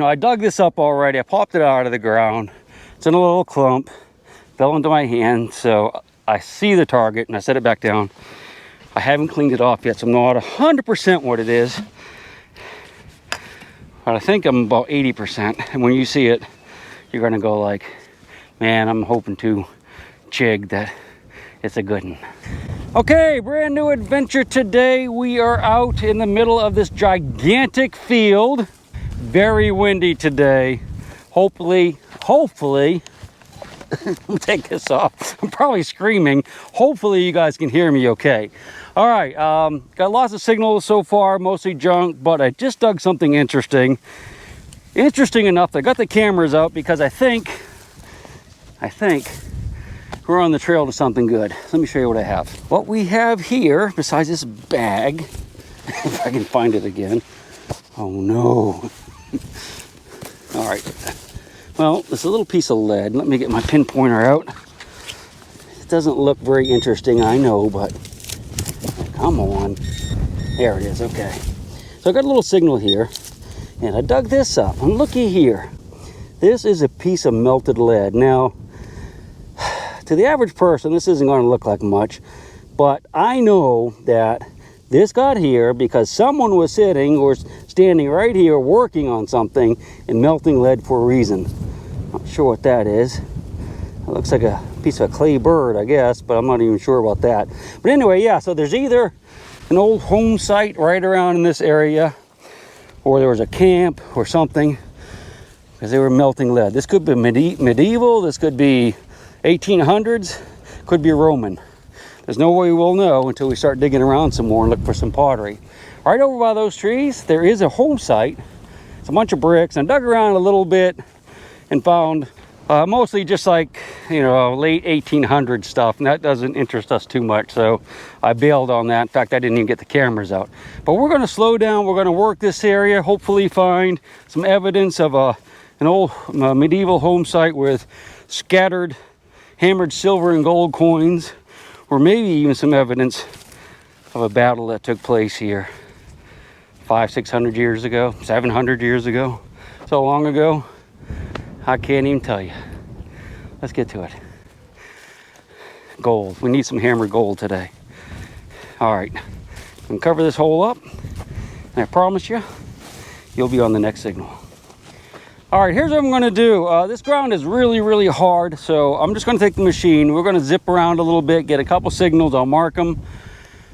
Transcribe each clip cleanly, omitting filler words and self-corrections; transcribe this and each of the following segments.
Now, I dug this up already. I popped it out of the ground. It's in a little clump. Fell into my hand, so I see the target and I set it back down. I haven't cleaned it off yet, so I'm not 100% what it is. But I think I'm about 80%. And when you see it, you're gonna go like, man, I'm hoping to Chig that it's a good one. Okay, brand new adventure today. We are out in the middle of this gigantic field. Very windy today. Hopefully, let me take this off. I'm probably screaming. Hopefully you guys can hear me okay. All right, got lots of signals so far, mostly junk, but I just dug something interesting. Interesting enough, I got the cameras out because I think we're on the trail to something good. Let me show you what I have. What we have here, besides this bag, if I can find it again. Oh no. All right. Well, it's a little piece of lead. Let me get my pinpointer out. It doesn't look very interesting, I know, but come on. There it is, okay. So I got a little signal here, and I dug this up. And looky here. This is a piece of melted lead. Now, to the average person, this isn't going to look like much, but I know that this got here because someone was sitting or standing right here working on something and melting lead for a reason. Not sure what that is. It looks like a piece of a clay bird, I guess, but I'm not even sure about that. But anyway, yeah, so there's either an old home site right around in this area, or there was a camp or something, because they were melting lead. This could be medieval, this could be 1800s, could be Roman. There's no way we'll know until we start digging around some more and look for some pottery. Right over by those trees, there is a home site. It's a bunch of bricks. I dug around a little bit and found mostly just like, you know, late 1800s stuff, and that doesn't interest us too much, so I bailed on that. In fact, I didn't even get the cameras out. But we're going to slow down. We're going to work this area, hopefully find some evidence of an old medieval home site with scattered hammered silver and gold coins, or maybe even some evidence of a battle that took place here 500-600 years ago, 700 years ago, so long ago. I can't even tell you. Let's get to it. Gold. We need some hammered gold today. All right. I'm going to cover this hole up, and I promise you, you'll be on the next signal. All right, here's what I'm going to do. This ground is really, really hard, so I'm just going to take the machine. We're going to zip around a little bit, get a couple signals. I'll mark them,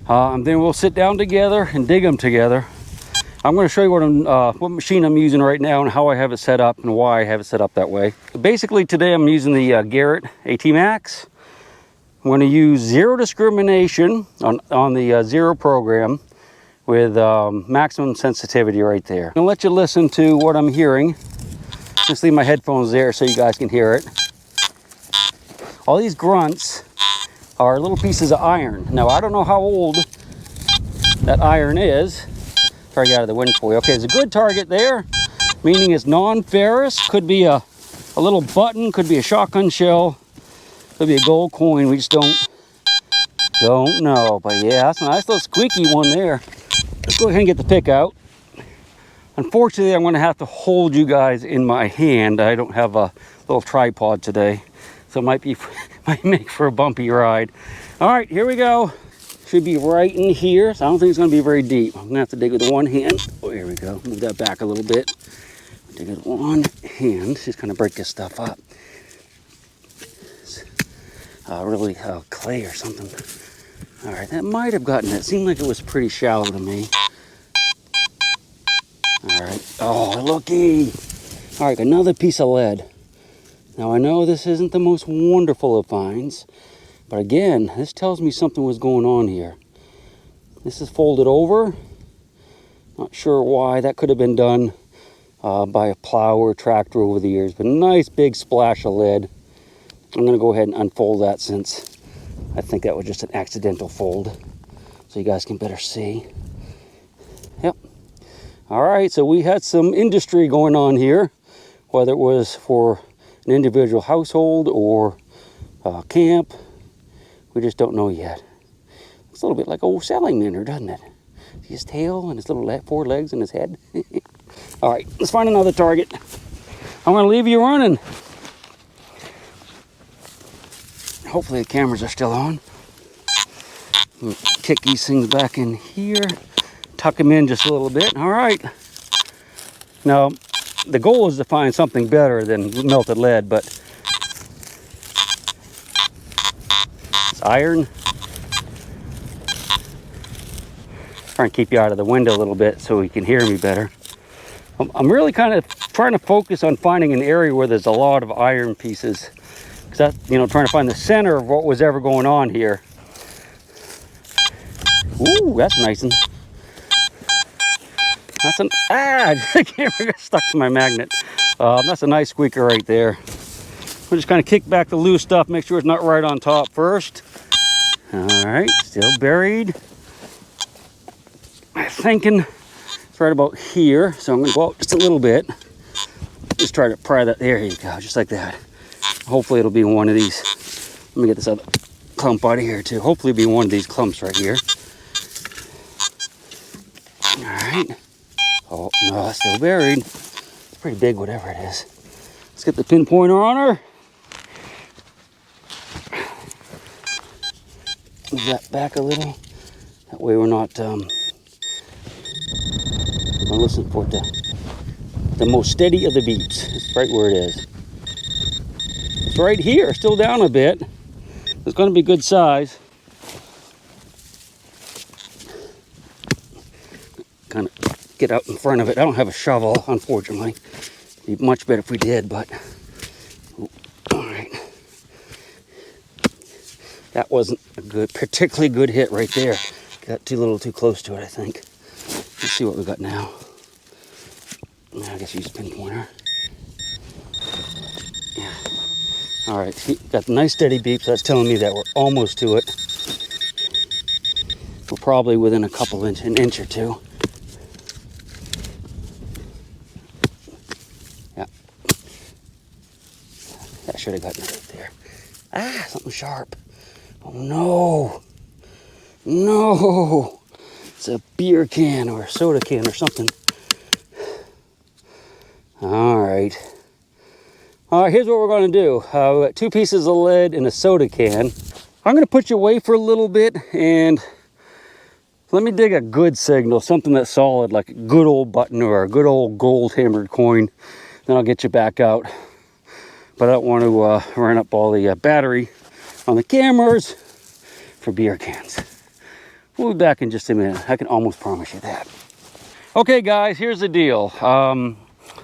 and then we'll sit down together and dig them together. I'm going to show you what machine I'm using right now and how I have it set up and why I have it set up that way. So basically, today I'm using the Garrett AT Max. I'm going to use zero discrimination on the zero program with maximum sensitivity right there. I'm going to let you listen to what I'm hearing. Just leave my headphones there so you guys can hear it. All these grunts are little pieces of iron. Now, I don't know how old that iron is. Try to get out of the wind for you. Okay, there's a good target there, meaning it's non-ferrous. Could be a little button, could be a shotgun shell, could be a gold coin. We just don't know. But yeah, that's a nice little squeaky one there. Let's go ahead and get the pick out. Unfortunately, I'm going to have to hold you guys in my hand. I don't have a little tripod today, so it might make for a bumpy ride. All right, here we go. Should be right in here, so I don't think it's going to be very deep. I'm going to have to dig with one hand. Oh, here we go. Move that back a little bit. Dig with one hand. Just kind of break this stuff up. It's really clay or something. All right, that might have gotten it. It seemed like it was pretty shallow to me. All right. Oh, looky. All right, another piece of lead. Now, I know this isn't the most wonderful of finds, but again, this tells me something was going on here. This is folded over. Not sure why. That could have been done by a plow or tractor over the years, but a nice big splash of lead. I'm going to go ahead and unfold that since I think that was just an accidental fold, so you guys can better see. Yep. All right, so we had some industry going on here, whether it was for an individual household or camp. We just don't know yet. It's a little bit like old salamander, doesn't it? See his tail and his little 4 legs and his head. All right, let's find another target. I'm gonna leave you running. Hopefully the cameras are still on. Kick these things back in here. Tuck them in just a little bit. All right. Now, the goal is to find something better than melted lead, but it's iron. Trying to keep you out of the window a little bit so you can hear me better. I'm really kind of trying to focus on finding an area where there's a lot of iron pieces. Because that's, you know, trying to find the center of what was ever going on here. Ooh, that's nice. And that's an, the camera got stuck to my magnet. That's a nice squeaker right there. We'll just kind of kick back the loose stuff, make sure it's not right on top first. All right, still buried. I'm thinking it's right about here, so I'm gonna go out just a little bit. Just try to pry that. There you go, just like that. Hopefully it'll be in one of these. Let me get this other clump out of here too. Hopefully it'll be one of these clumps right here. All right. Oh no, it's still buried. It's pretty big, whatever it is. Let's get the pinpointer on her. Move that back a little. That way we're not I'm listening for the most steady of the beeps. It's right where it is. It's right here, still down a bit. It's going to be good size. Kind of get out in front of it. I don't have a shovel, unfortunately. It'd be much better if we did, but all right. That wasn't a good, particularly good hit right there. Got too little too close to it, I think. Let's see what we got now. I guess use a pinpointer. Yeah. All right, see, got nice steady beeps. That's telling me that we're almost to it. We're probably within a couple an inch or two. Yeah. That should have gotten it right there. Ah, something sharp. Oh no. No. It's a beer can or a soda can or something. All right. All right, here's what we're going to do. We got 2 pieces of lead in a soda can. I'm going to put you away for a little bit and let me dig a good signal, something that's solid, like a good old button or a good old gold hammered coin. Then I'll get you back out. But I don't want to run up all the battery on the cameras for beer cans. We'll be back in just a minute. I can almost promise you that. Okay, guys, here's the deal.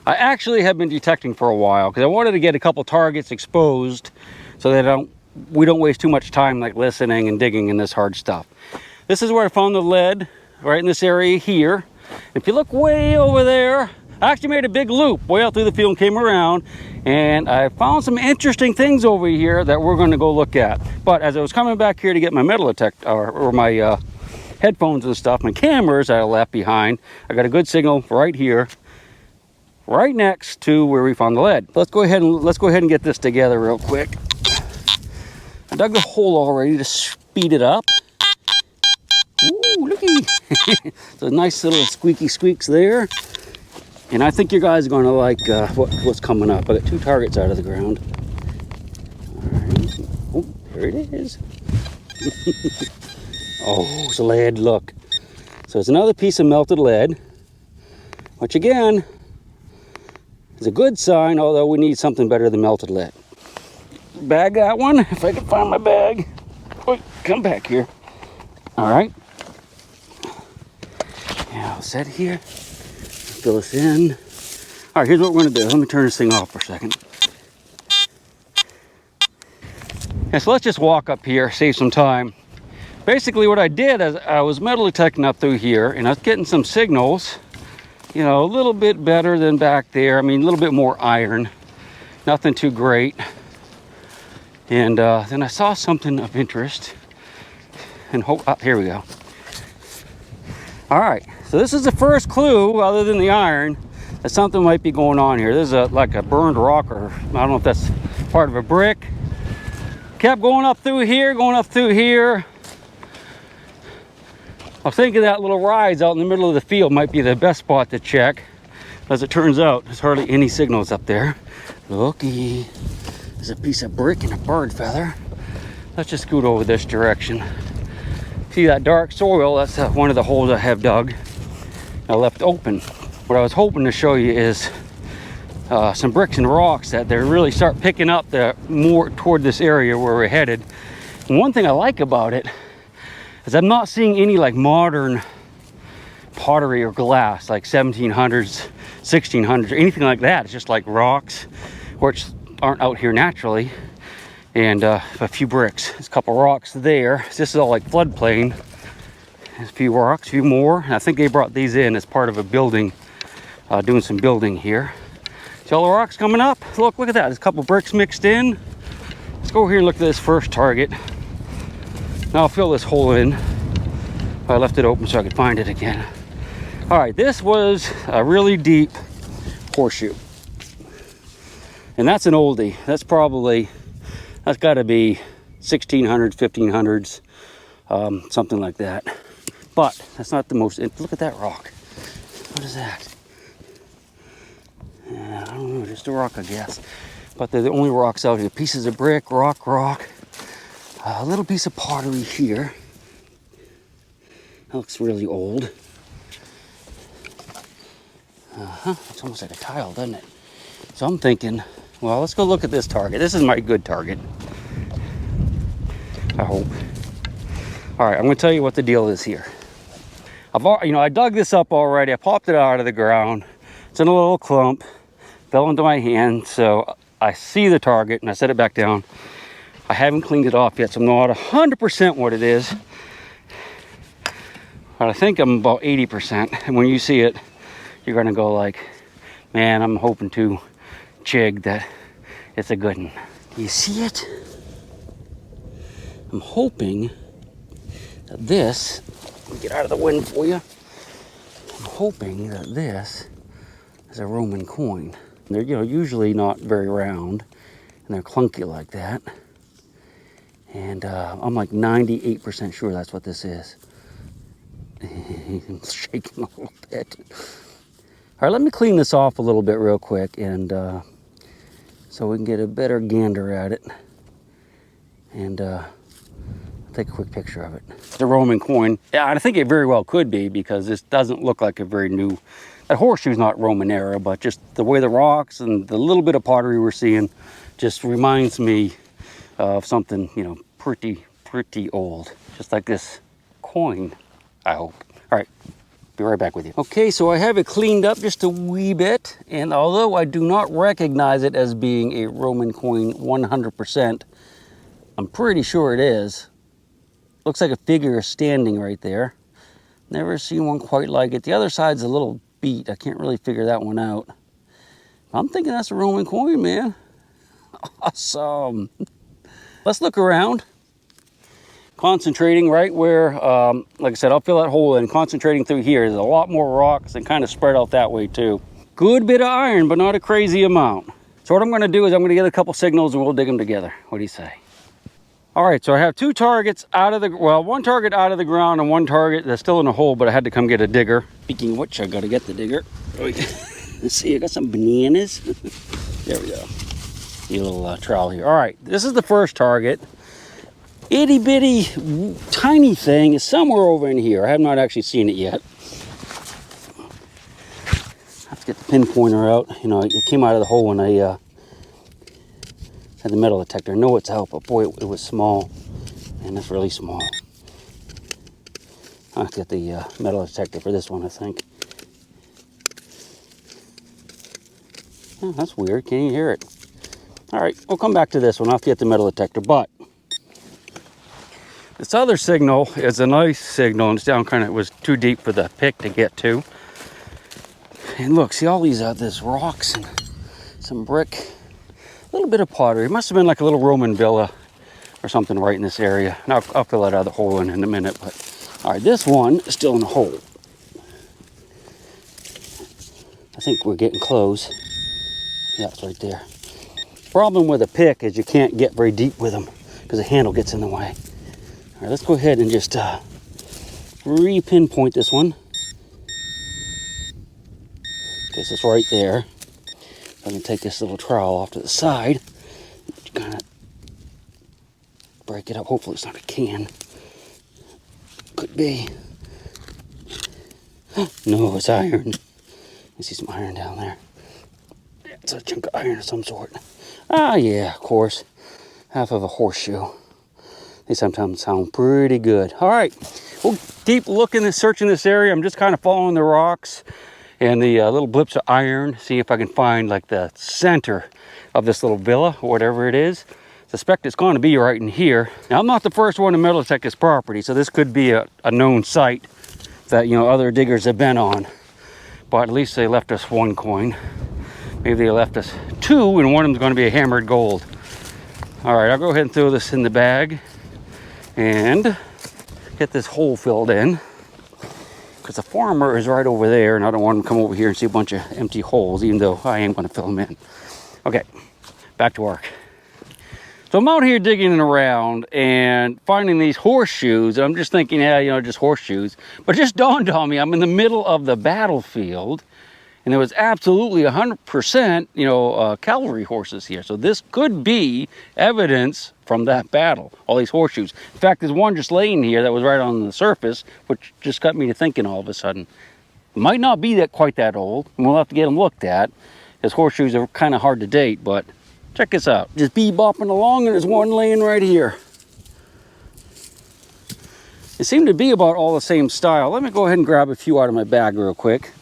I actually have been detecting for a while because I wanted to get a couple targets exposed so that we don't waste too much time like listening and digging in this hard stuff. This is where I found the lead, right in this area here. If you look way over there, I actually made a big loop way out through the field and came around, and I found some interesting things over here that we're going to go look at. But as I was coming back here to get my metal detector or my headphones and stuff, my cameras I left behind, I got a good signal right here, right next to where we found the lead. Let's go ahead and get this together real quick. I dug the hole already to speed it up. Ooh, looky. So nice little squeaky squeaks there. And I think you guys are going to like what's coming up. I got 2 targets out of the ground. All right. Oh, there it is. Oh, it's lead, look. So it's another piece of melted lead, which again is a good sign, although we need something better than melted lead. Bag that one, if I can find my bag. Oh, come back here. All right. Yeah, I'll set here. Fill this in. All right, here's what we're gonna do. Let me turn this thing off for a second. Yeah, so let's just walk up here, save some time. Basically what I did is I was metal detecting up through here and I was getting some signals, you know, a little bit better than back there. I mean, a little bit more iron, nothing too great. And then I saw something of interest and here we go. All right, so this is the first clue other than the iron that something might be going on here. This is like a burned rock, or I don't know if that's part of a brick. Kept going up through here, going up through here. I was thinking that little rise out in the middle of the field might be the best spot to check. As it turns out, there's hardly any signals up there. Looky, there's a piece of brick and a bird feather. Let's just scoot over this direction. See that dark soil? That's one of the holes I have dug. I left open. What I was hoping to show you is some bricks and rocks that they really start picking up the more toward this area where we're headed. And one thing I like about it is I'm not seeing any like modern pottery or glass, like 1700s, 1600s, or anything like that. It's just like rocks, which aren't out here naturally, and a few bricks. There's a couple rocks there. This is all like floodplain. There's a few rocks, a few more. And I think they brought these in as part of a building, doing some building here. See all the rocks coming up? Look at that. There's a couple bricks mixed in. Let's go over here and look at this first target. Now I'll fill this hole in. I left it open so I could find it again. All right, this was a really deep horseshoe. And that's an oldie. That's got to be 1600s, 1500s, something like that. But that's not the most, look at that rock. What is that? I don't know, just a rock, I guess. But they're the only rocks out here. Pieces of brick, rock, a little piece of pottery here. That looks really old. It's almost like a tile, doesn't it? So I'm thinking, well, let's go look at this target. This is my good target, I hope. All right, I'm gonna tell you what the deal is here. I dug this up already. I popped it out of the ground. It's in a little clump, fell into my hand. So I see the target and I set it back down. I haven't cleaned it off yet, so I'm not 100% what it is. But I think I'm about 80%. And when you see it, you're gonna go like, man, I'm hoping to Chig that it's a good one. Do you see it? I'm hoping that this, let me get out of the wind for you. I'm hoping that this is a Roman coin. They're usually not very round and they're clunky like that. And I'm like 98% sure that's what this is. I'm shaking a little bit. All right, let me clean this off a little bit real quick, and so we can get a better gander at it. And take a quick picture of it. It's a Roman coin. Yeah, I think it very well could be, because this doesn't look like a very new. That horseshoe's not Roman era, but just the way the rocks and the little bit of pottery we're seeing just reminds me of something, pretty old. Just like this coin, I hope. All right, be right back with you. Okay, so I have it cleaned up just a wee bit, and although I do not recognize it as being a Roman coin 100%, I'm pretty sure it is. Looks like a figure standing right there. Never seen one quite like it. The other side's a little beat. I can't really figure that one out. I'm thinking that's a Roman coin, man. Awesome. Let's look around. Concentrating right where, like I said, I'll fill that hole in. Concentrating through here. There's a lot more rocks and kind of spread out that way too. Good bit of iron, but not a crazy amount. So what I'm going to do is I'm going to get a couple signals and we'll dig them together. What do you say? All right, so I have two targets out of the, one target out of the ground and one target that's still in the hole, but I had to come get a digger. Speaking of which, I got to get the digger. Let's see, I got some bananas. There we go. A little trowel here. All right, this is the first target. Itty bitty tiny thing is somewhere over in here. I have not actually seen it yet. I have to get the pinpointer out. It came out of the hole when I had the metal detector. I know it's out, but boy, it was small. And it's really small. I'll get the metal detector for this one, I think. Oh, that's weird. Can't even hear it. All right, we'll come back to this one. I'll have to get the metal detector, but this other signal is a nice signal, and it's down kind of, it was too deep for the pick to get to. And look, see all these this rocks and some brick, a little bit of pottery. It must have been like a little Roman villa or something right in this area. And I'll fill that out of the hole in a minute. But all right, this one is still in the hole. I think we're getting close. Yeah, it's right there. Problem with a pick is you can't get very deep with them because the handle gets in the way. All right, let's go ahead and just re-pinpoint this one. because it's right there. I'm going to take this little trowel off to the side. Kind of break it up. Hopefully it's not a can. Could be. No, it's iron. I see some iron down there. It's a chunk of iron of some sort. Ah, yeah, of course. Half of a horseshoe. They sometimes sound pretty good. All right, we'll keep looking and searching this area. I'm just kind of following the rocks and the little blips of iron, see if I can find like the center of this little villa, or whatever it is. Suspect it's going to be right in here. Now, I'm not the first one to metal detect this property, so this could be a known site that, you know, other diggers have been on. But at least they left us one coin. Maybe they left us two, and one of them's going to be a hammered gold. All right, I'll go ahead and throw this in the bag and get this hole filled in, because the farmer is right over there, and I don't want him to come over here and see a bunch of empty holes, even though I am going to fill them in. Okay, back to work. So I'm out here digging around and finding these horseshoes. I'm just thinking, yeah, you know, just horseshoes. But it just dawned on me, I'm in the middle of the battlefield, and there was absolutely 100%, you know, cavalry horses here. So this could be evidence from that battle, all these horseshoes. In fact, there's one just laying here that was right on the surface, which just got me to thinking all of a sudden. Might not be that quite that old, and we'll have to get them looked at, because horseshoes are kind of hard to date, but check this out. Just bebopping along, and there's one laying right here. It seemed to be about all the same style. Let me go ahead and grab a few out of my bag real quick,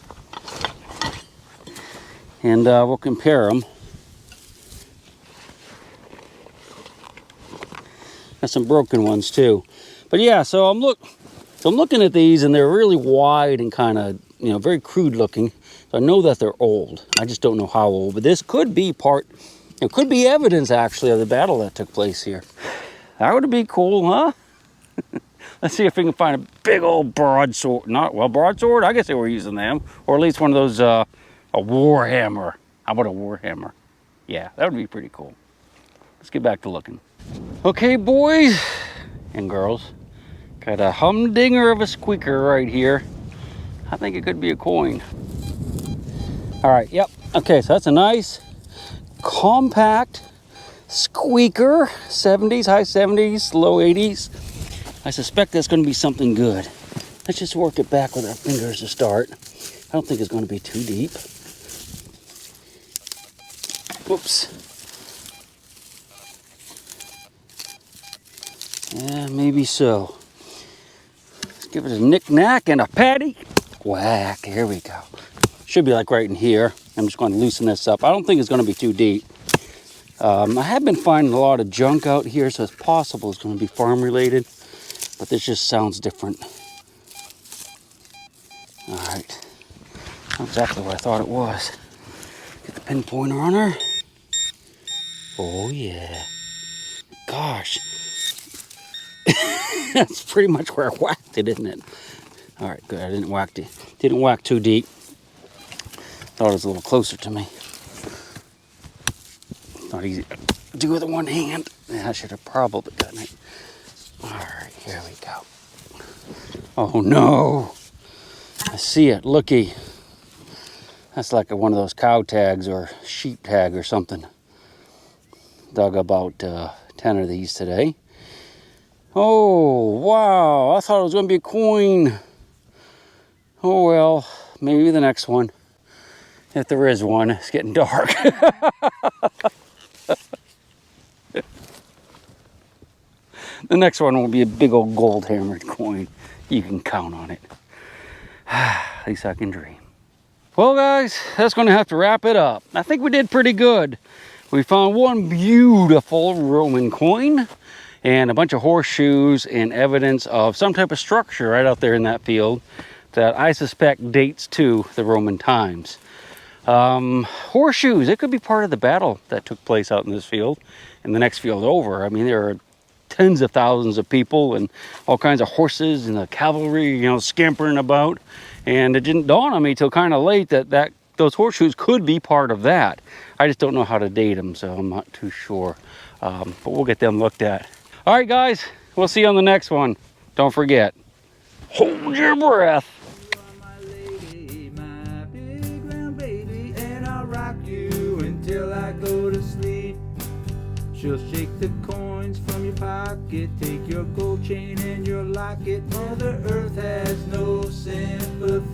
and we'll compare them. Got some broken ones too. But yeah, so I'm looking at these, and they're really wide and kind of, you know, very crude looking. So I know that they're old. I just don't know how old. But this could be it could be evidence actually of the battle that took place here. That would be cool, huh? Let's see if we can find a big old broadsword. Broadsword? I guess they were using them. Or at least one of those, a war hammer. How about a war hammer? Yeah, that would be pretty cool. Let's get back to looking. Okay, boys and girls. Got a humdinger of a squeaker right here. I think it could be a coin. All right, yep. Okay, so that's a nice, compact squeaker. 70s, high 70s, low 80s. I suspect that's going to be something good. Let's just work it back with our fingers to start. I don't think it's going to be too deep. Whoops. Yeah, maybe so. Let's give it a knick-knack and a patty. Whack, here we go. Should be like right in here. I'm just going to loosen this up. I don't think it's going to be too deep. I have been finding a lot of junk out here, so it's possible it's going to be farm related, but this just sounds different. All right, not exactly what I thought it was. Get the pinpointer on her. Oh yeah. Gosh. That's pretty much where I whacked it, isn't it? All right, good. I didn't whack too deep. Thought it was a little closer to me. Not easy to do with one hand. Yeah, I should have probably gotten it. All right, here we go. Oh no! I see it. Looky. That's like one of those cow tags or sheep tag or something. Dug about 10 of these today. Oh, wow. I thought it was going to be a coin. Oh, well, maybe the next one. If there is one, it's getting dark. The next one will be a big old gold hammered coin. You can count on it. At least I can dream. Well, guys, that's going to have to wrap it up. I think we did pretty good. We found one beautiful Roman coin and a bunch of horseshoes and evidence of some type of structure right out there in that field that I suspect dates to the Roman times. Horseshoes, it could be part of the battle that took place out in this field and the next field over. I mean, there are tens of thousands of people and all kinds of horses and the cavalry, you know, scampering about. And it didn't dawn on me till kind of late that those horseshoes could be part of that. I just don't know how to date them, so I'm not too sure. But we'll get them looked at. All right, guys, we'll see you on the next one. Don't forget, hold your breath. till I go to sleep. She'll shake the coins from your pocket, take your gold chain and your locket. Mother Earth has no sympathy.